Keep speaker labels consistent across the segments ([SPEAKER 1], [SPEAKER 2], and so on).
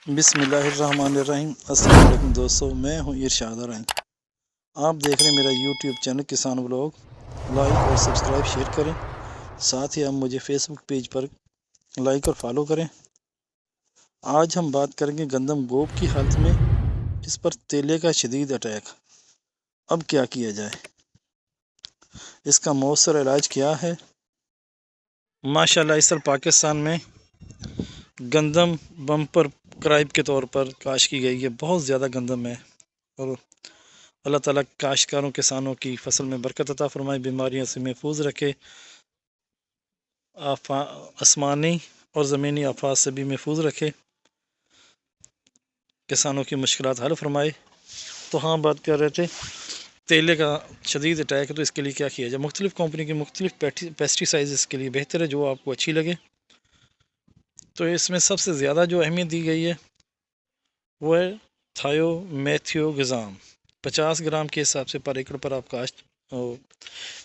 [SPEAKER 1] بسم اللہ الرحمن الرحیم۔ السلام علیکم دوستو، میں ہوں ارشاد رائن۔ آپ دیکھ رہے ہیں میرا یوٹیوب چینل کسان بلاگ۔ لائک اور سبسکرائب شیئر کریں، ساتھ ہی آپ مجھے فیس بک پیج پر لائک اور فالو کریں۔ آج ہم بات کریں گے گندم گوب کی حالت میں اس پر تیلے کا شدید اٹیک۔ اب کیا کیا جائے، اس کا مؤثر علاج کیا ہے؟ ماشاءاللہ اس سال پاکستان میں گندم بمپر کرائب کے طور پر کاشت کی گئی ہے۔ بہت زیادہ گندم ہے اور اللہ تعالیٰ کاشتکاروں کسانوں کی فصل میں برکت عطا فرمائے، بیماریوں سے محفوظ رکھے، آسمانی اور زمینی آفات سے بھی محفوظ رکھے، کسانوں کی مشکلات حل فرمائے۔ تو ہاں بات کر رہے تھے تیلے کا شدید اٹیک ہے، تو اس کے لیے کیا کیا جائے؟ مختلف کمپنی کے مختلف پیسٹی سائز اس کے لیے بہتر ہے، جو آپ کو اچھی لگے۔ تو اس میں سب سے زیادہ جو اہمیت دی گئی ہے وہ ہے تھایو میتھیو گزام۔ 50 گرام کے حساب سے پر ایکڑ پر آپ کاشت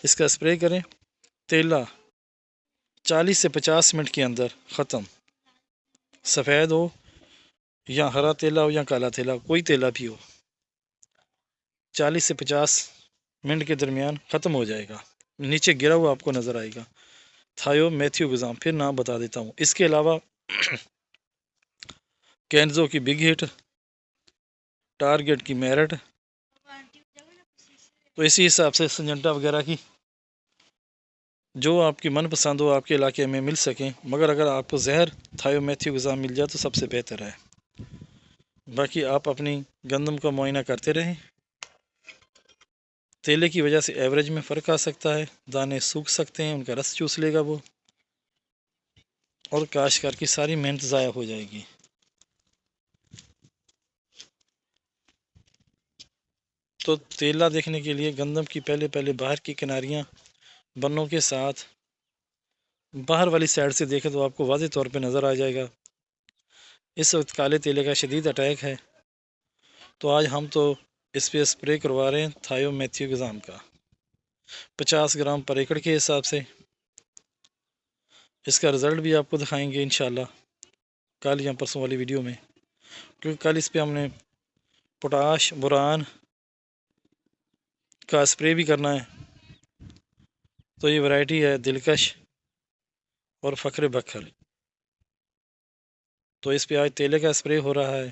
[SPEAKER 1] اس کا اسپرے کریں۔ تیلا 40 سے 50 منٹ کے اندر ختم، سفید ہو یا ہرا تیلا ہو یا کالا تیلا، کوئی تیلا بھی ہو، 40 سے 50 منٹ کے درمیان ختم ہو جائے گا، نیچے گرا ہوا آپ کو نظر آئے گا۔ تھایو میتھیو گزام، پھر نام بتا دیتا ہوں۔ اس کے علاوہ کینزو کی بگ ہٹ، ٹارگٹ کی میرٹ، تو اسی حساب سے سنجنٹا وغیرہ کی جو آپ کی من پسند ہو، آپ کے علاقے میں مل سکیں، مگر اگر آپ کو زہر تھایو میتھیو گزام مل جائے تو سب سے بہتر ہے۔ باقی آپ اپنی گندم کا معائنہ کرتے رہیں۔ تیلے کی وجہ سے ایوریج میں فرق آ سکتا ہے، دانے سوکھ سکتے ہیں، ان کا رس چوس لے گا وہ، اور کاشتکار کی ساری محنت ضائع ہو جائے گی۔ تو تیلا دیکھنے کے لیے گندم کی پہلے باہر کی کناریاں بنوں کے ساتھ باہر والی سائڈ سے دیکھیں تو آپ کو واضح طور پہ نظر آ جائے گا۔ اس وقت کالے تیلے کا شدید اٹیک ہے، تو آج ہم تو اس پہ اسپرے کروا رہے ہیں تھایو میتھیو گزام کا 50 گرام پر ایکڑ کے حساب سے۔ اس کا رزلٹ بھی آپ کو دکھائیں گے انشاءاللہ کل یا پرسوں والی ویڈیو میں، کیونکہ کل اس پہ ہم نے پوٹاش بوران کا اسپرے بھی کرنا ہے۔ تو یہ ورائٹی ہے دلکش اور فخر بکھر، تو اس پہ آج تیلے کا اسپرے ہو رہا ہے۔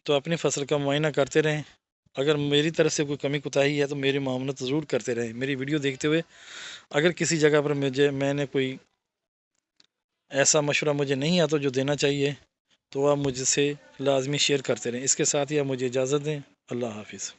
[SPEAKER 1] تو اپنی فصل کا معائنہ کرتے رہیں۔ اگر میری طرف سے کوئی کمی کوتاہی ہے تو میری معاونت ضرور کرتے رہیں۔ میری ویڈیو دیکھتے ہوئے اگر کسی جگہ پر میں نے کوئی ایسا مشورہ مجھے نہیں آتا جو دینا چاہیے تو آپ مجھ سے لازمی شیئر کرتے رہیں۔ اس کے ساتھ ہی آپ مجھے اجازت دیں۔ اللہ حافظ۔